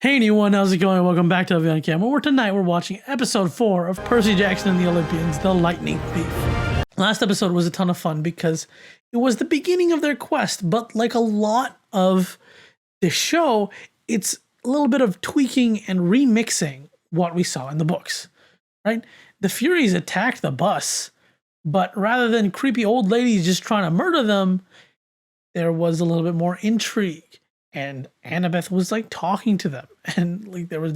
Hey anyone, how's it going? Welcome back to Abhi on Camera, where tonight we're watching episode 4 of Percy Jackson and the Olympians, The Lightning Thief. Last episode was a ton of fun because it was the beginning of their quest, but like a lot of the show, it's a little bit of tweaking and remixing what we saw in the books, right? The Furies attacked the bus, but rather than creepy old ladies just trying to murder them, there was a little bit more intrigue. And Annabeth was like talking to them, and like there were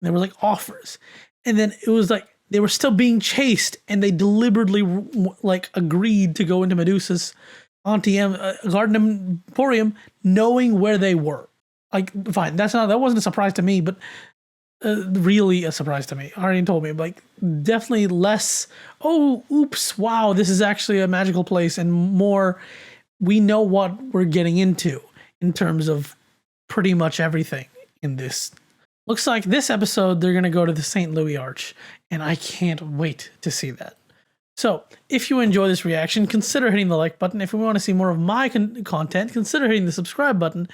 like offers, and then it was like they were still being chased, and they deliberately like agreed to go into Medusa's garden emporium, knowing where they were. Like, fine, that wasn't a surprise to me, but really a surprise to me. Arian told me, like, definitely less. Oh, oops, wow, this is actually a magical place, and more. We know what we're getting into in terms of pretty much everything in this. Looks like this episode, they're going to go to the St. Louis Arch, and I can't wait to see that. So, if you enjoy this reaction, consider hitting the like button. If you want to see more of my content, consider hitting the subscribe button. And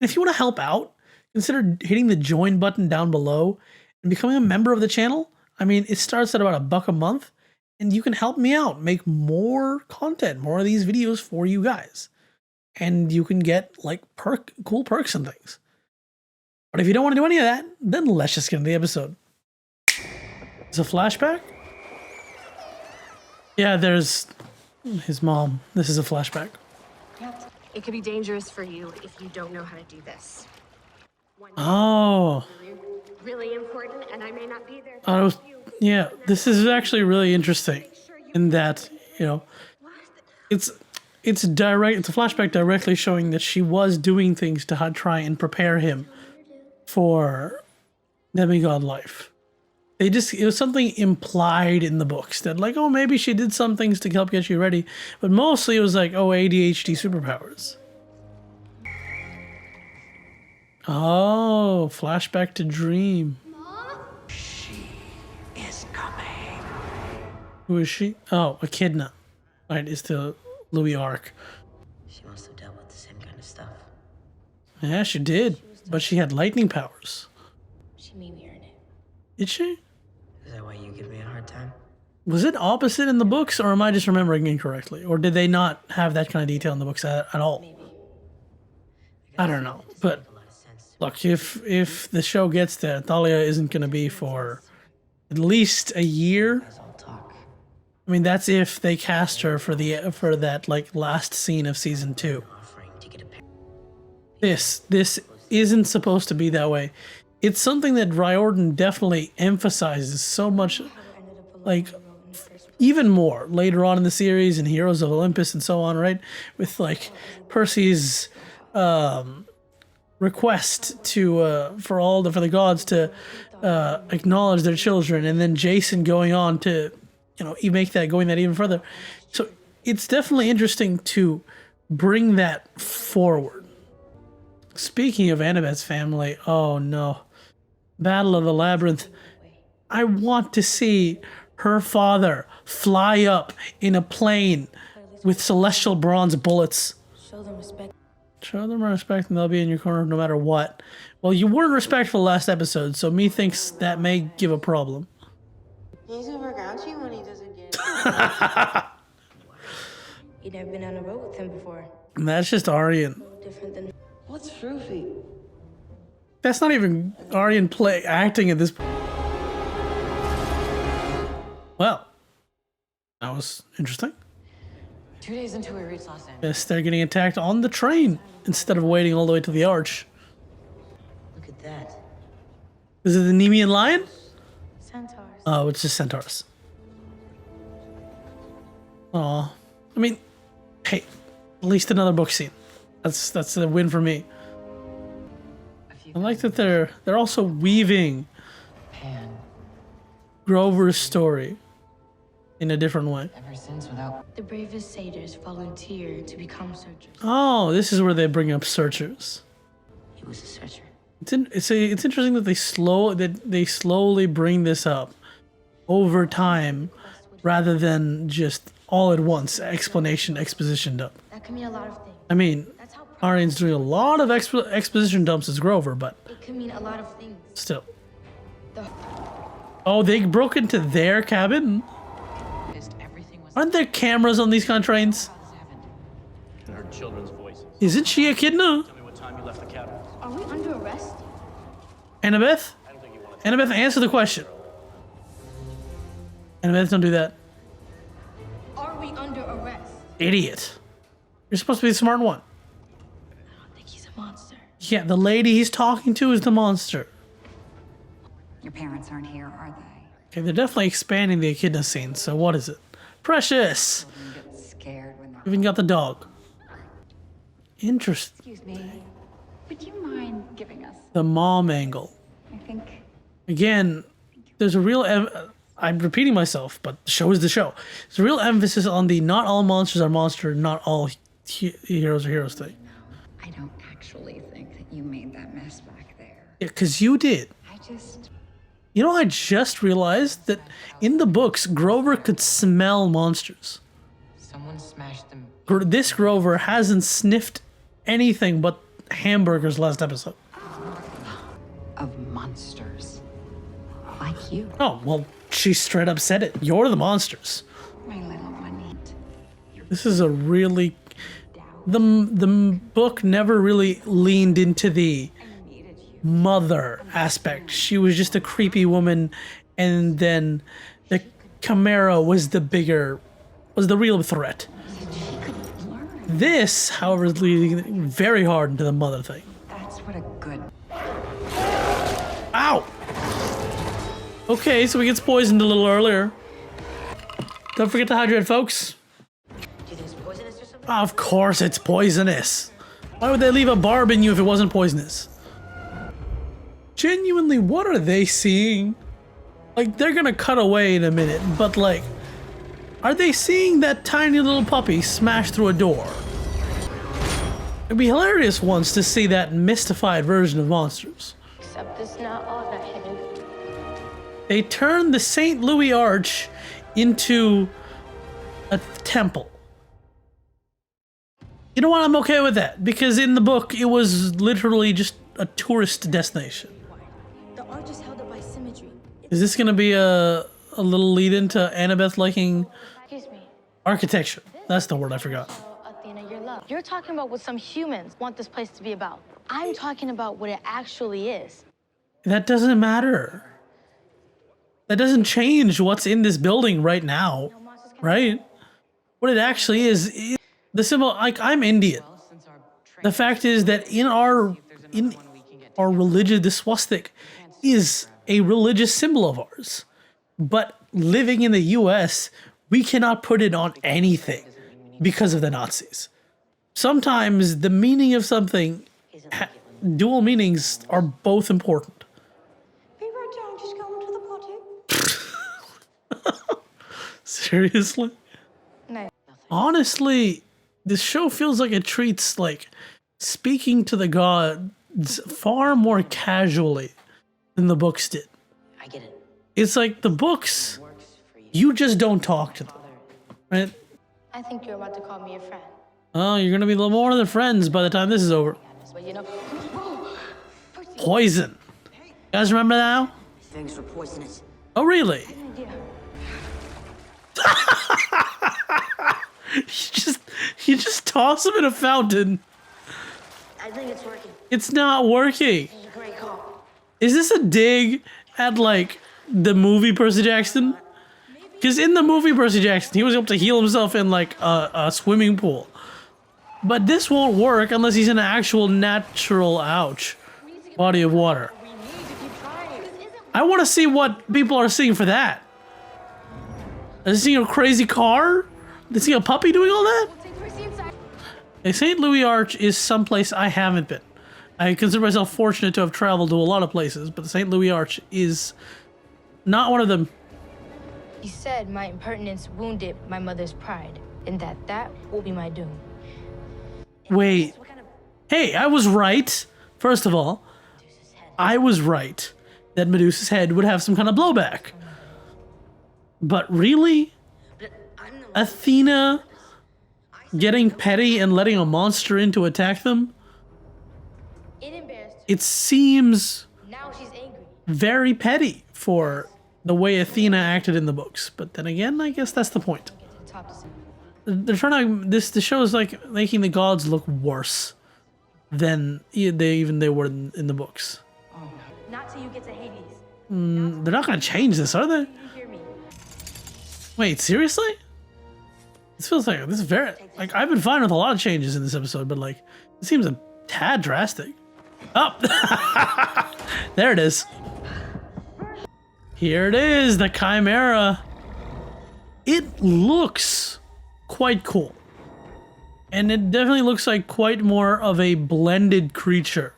if you want to help out, consider hitting the join button down below and becoming a member of the channel. I mean, it starts at about $1 a month, and you can help me out, make more content, more of these videos for you guys. And you can get like cool perks and things. But if you don't want to do any of that, then let's just get into the episode. It's a flashback? Yeah, there's his mom. This is a flashback. It could be dangerous for you if you don't know how to do this. Oh. Really important, and I may not be there. Yeah, this is actually really interesting in that, you know, it's a flashback directly showing that she was doing things to try and prepare him for demigod life. It was something implied in the books that like, oh, maybe she did some things to help get you ready, but mostly it was like, oh, ADHD superpowers. Oh, flashback to dream. Mom? She is coming. Who is she? Oh, Echidna. Right, it's the Louis arc. She must have dealt with the same kind of stuff. Yeah, she did, but she had lightning powers. She made me earn it. Did she? Is that why you give me a hard time? Was it opposite in the books, or am I just remembering incorrectly? Or did they not have that kind of detail in the books at all? Maybe. I don't know, but look, if the show gets there, Thalia isn't going to be for at least a year. I mean, that's if they cast her for that like last scene of season 2. This isn't supposed to be that way. It's something that Riordan definitely emphasizes so much, like even more later on in the series in Heroes of Olympus and so on, right? With like Percy's request to for the gods to acknowledge their children, and then Jason going on to, you know, you make that going that even further. So it's definitely interesting to bring that forward. Speaking of Annabeth's family, oh no, Battle of the Labyrinth. I want to see her father fly up in a plane with celestial bronze bullets. Show them respect. Show them respect and they'll be in your corner no matter what. Well, you weren't respectful last episode, so me thinks that may give a problem. He's super grouchy when he doesn't get it. You'd never been on a road with him before. And that's just Arian. Different than. What's Froofy? That's not even Arian acting at this point. Well, that was interesting. 2 days into we reached Los Angeles. Yes, they're getting attacked on the train instead of waiting all the way to the arch. Look at that. Is it the Nemean lion? Centaurs. Oh, it's just centaurs. Aw. I mean, hey, at least another book scene. That's a win for me. I like that they're also weaving Pan. Grover's story in a different way. Ever since without. The bravest satyrs volunteer to become searchers. Oh, this is where they bring up searchers. He was a searcher. It's interesting that they slowly bring this up over time rather than just all at once exposition dump. That can mean a lot of things. I mean, That's how Arian's doing a lot of exposition dumps as Grover, but could mean a lot of things. Still. The Oh, they broke into their cabin? Aren't there cameras on these kind of trains? And heard children's voices. Isn't she Echidna? Tell me what time you left the cabin. Are we under arrest? Annabeth? I don't think you want to. Annabeth, answer the question. Annabeth, don't do that. Are we under arrest? Idiot. You're supposed to be the smart one. I don't think he's a monster. Yeah, the lady he's talking to is the monster. Your parents aren't here, are they? Okay, they're definitely expanding the Echidna scene, so what is it? Precious! Children get scared when they're... Even got the dog. Interesting. Excuse me. Would you mind giving us... The mom angle. I think... Again, there's a real... I'm repeating myself, but the show is the show. There's a real emphasis on the not all monsters are monster, not all heroes are heroes thing. I don't actually think that you made that mess back there. Yeah, because you did. I just... You know, I just realized that in the books, Grover could smell monsters. Someone smashed them. This Grover hasn't sniffed anything but hamburgers last episode. Of monsters. Like you. Oh, well, she straight up said it. You're the monsters. My little one. This is a really... The book never really leaned into the mother aspect. She was just a creepy woman, and then the chimaera was the real threat. This, however, is leading very hard into the mother thing. That's what a good... Ow! Okay, so he gets poisoned a little earlier. Don't forget to hydrate, folks. Do you think it's poisonous or something? Of course it's poisonous. Why would they leave a barb in you if it wasn't poisonous? Genuinely, what are they seeing? Like, they're gonna cut away in a minute, but like, are they seeing that tiny little puppy smash through a door? It'd be hilarious once to see that mystified version of monsters. Except it's not all that hidden. They turned the St. Louis Arch into a temple. You know what? I'm okay with that, because in the book, it was literally just a tourist destination. The arch is held up by symmetry. Is this gonna be a little lead into Annabeth liking Excuse me. architecture? That's the word I forgot. Athena, your love. You're talking about what some humans want this place to be about. I'm talking about what it actually is. That doesn't matter. That doesn't change what's in this building right now, right? What it actually is the symbol. Like, I'm Indian. The fact is that in our religion, the swastika is a religious symbol of ours. But living in the US, we cannot put it on anything because of the Nazis. Sometimes the meaning of something, dual meanings are both important. Be right down, just go into the potty. Seriously? No. Honestly, this show feels like it treats, like, speaking to the gods far more casually than the books did. I get it. It's like the books, Works for you. you just don't talk to them, right? I think you're about to call me a friend. Oh, you're gonna be a little more than friends by the time this is over. But you know, Poison. You guys remember now? Things were poisonous. Oh, really? idea. You just toss him in a fountain. I think it's working. It's not working. It's a great call. Is this a dig at, like, the movie Percy Jackson? Because in the movie Percy Jackson, he was able to heal himself in, like, a swimming pool. But this won't work unless he's in an actual natural, body of water. I want to see what people are seeing for that. Are they seeing a crazy car? They see a puppy doing all that? Take Percy inside. The St. Louis Arch is someplace I haven't been. I consider myself fortunate to have traveled to a lot of places, but the St. Louis Arch is not one of them. He said my impertinence wounded my mother's pride, and that will be my doom. Wait. Hey, I was right. First of all, I was right that Medusa's head would have some kind of blowback. But really? Athena getting petty and letting a monster in to attack them? It embarrassed it seems Now she's angry. very petty for the way Athena acted in the books. But then again, I guess that's the point. Get to the top to see. They're trying to the show is like making the gods look worse than they were in the books. Not till you get to Hades. They're not gonna change this, are they? You hear me? Wait, seriously? This feels like this is very like I've been fine with a lot of changes in this episode, but like it seems a tad drastic. Oh, there it is. Here it is, the chimaera. It looks quite cool. And it definitely looks like quite more of a blended creature.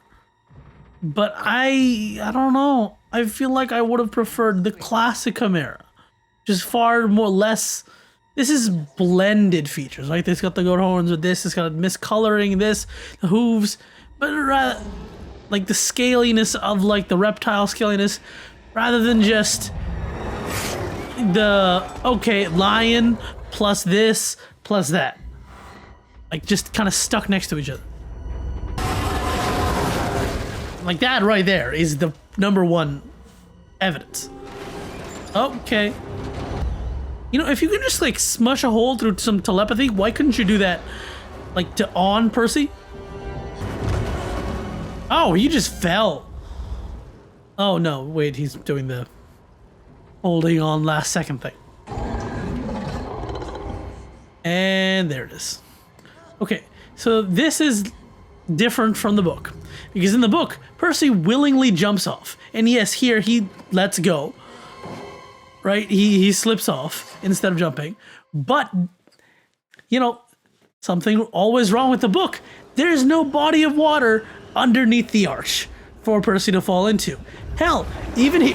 But I don't know. I feel like I would have preferred the classic chimera. Just far more less. This is blended features. Like it's got the goat horns with this, it's got miscoloring this, the hooves, but rather like the scaliness of like the reptile scaliness rather than just the lion plus this plus that. Like just kind of stuck next to each other. Like that right there is the number one evidence. Okay. You know, if you can just like smush a hole through some telepathy, why couldn't you do that like to on Percy? Oh, he just fell. Oh no, wait, he's doing the holding on last second thing. And there it is. Okay, so this is different from the book. Because in the book, Percy willingly jumps off. And yes, here he lets go. Right? He slips off instead of jumping. But, you know, something always wrong with the book. There's no body of water underneath the arch for Percy to fall into. Hell, even he...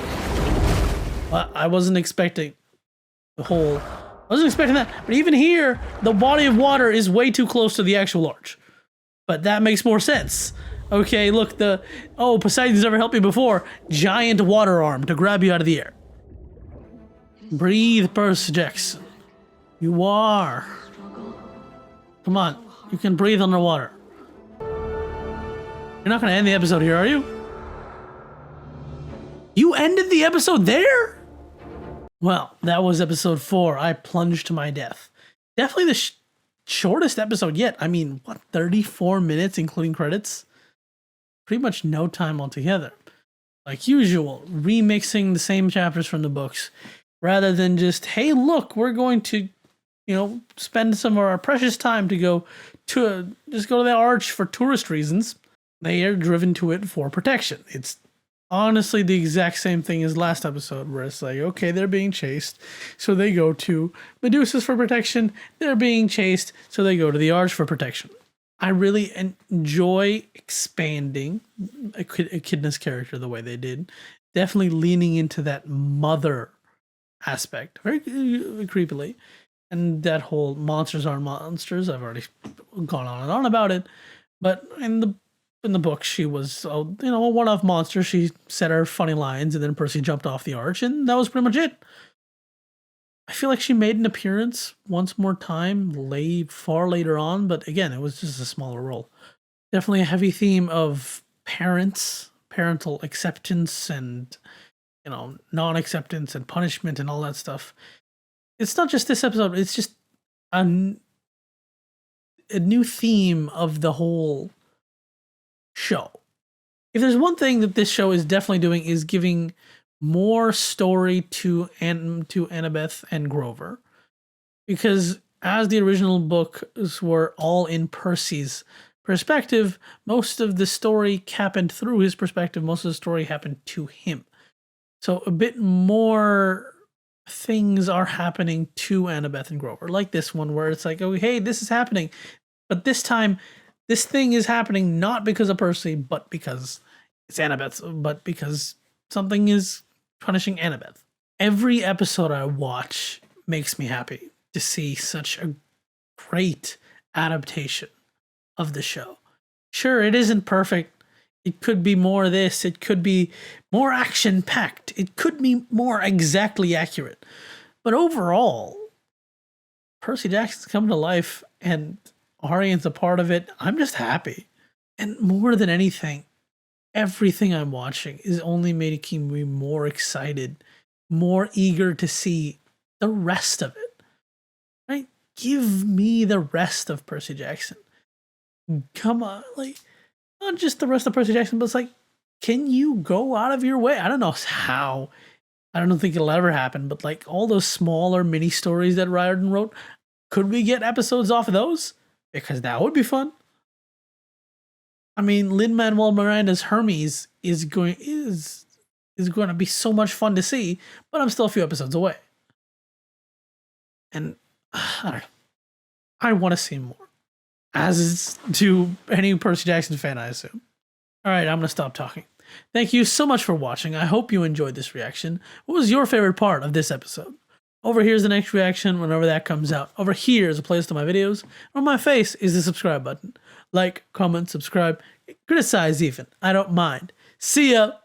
I wasn't expecting the whole... I wasn't expecting that. But even here, the body of water is way too close to the actual arch. But that makes more sense. Okay, look, Poseidon's never helped me before. Giant water arm to grab you out of the air. Breathe, Percy Jackson. You are. Come on, you can breathe underwater. You're not gonna end the episode here, are you? You ended the episode there? Well, that was episode 4. I plunged to my death. Definitely the shortest episode yet. I mean, what, 34 minutes including credits? Pretty much no time altogether. Like usual, remixing the same chapters from the books. Rather than just, hey, look, we're going to, you know, spend some of our precious time to go to the arch for tourist reasons. They are driven to it for protection. It's honestly the exact same thing as last episode, where it's like, okay, they're being chased, so they go to Medusa's for protection. They're being chased, so they go to the arch for protection. I really enjoy expanding Echidna's character the way they did. Definitely leaning into that mother aspect very creepily, and that whole monsters aren't monsters. I've already gone on and on about it, but in the book she was a one-off monster. She said her funny lines and then Percy jumped off the arch and that was pretty much it. I feel like she made an appearance once more time far later on, but again, it was just a smaller role. Definitely a heavy theme of parental acceptance and non-acceptance and punishment and all that stuff. It's not just this episode, it's just a new theme of the whole show. If there's one thing that this show is definitely doing is giving more story to Annabeth and Grover. Because as the original books were all in Percy's perspective, most of the story happened through his perspective, most of the story happened to him. So a bit more things are happening to Annabeth and Grover, like this one where it's like, oh, hey, this is happening. But this time, this thing is happening not because of Percy, but because it's Annabeth, but because something is punishing Annabeth. Every episode I watch makes me happy to see such a great adaptation of the show. Sure, it isn't perfect. It could be more of this. It could be more action-packed. It could be more exactly accurate. But overall, Percy Jackson's coming to life and Arian's a part of it. I'm just happy. And more than anything, everything I'm watching is only making me more excited, more eager to see the rest of it. Right? Give me the rest of Percy Jackson. Come on, like, not just the rest of Percy Jackson, but it's like, can you go out of your way? I don't know how. I don't think it'll ever happen, but like all those smaller mini stories that Riordan wrote, could we get episodes off of those? Because that would be fun. I mean, Lin-Manuel Miranda's Hermes is going to be so much fun to see, but I'm still a few episodes away. And I don't know. I want to see more. As do any Percy Jackson fan, I assume. All right, I'm going to stop talking. Thank you so much for watching. I hope you enjoyed this reaction. What was your favorite part of this episode? Over here's the next reaction whenever that comes out. Over here is a playlist of my videos. On my face is the subscribe button. Like, comment, subscribe, criticize even. I don't mind. See ya!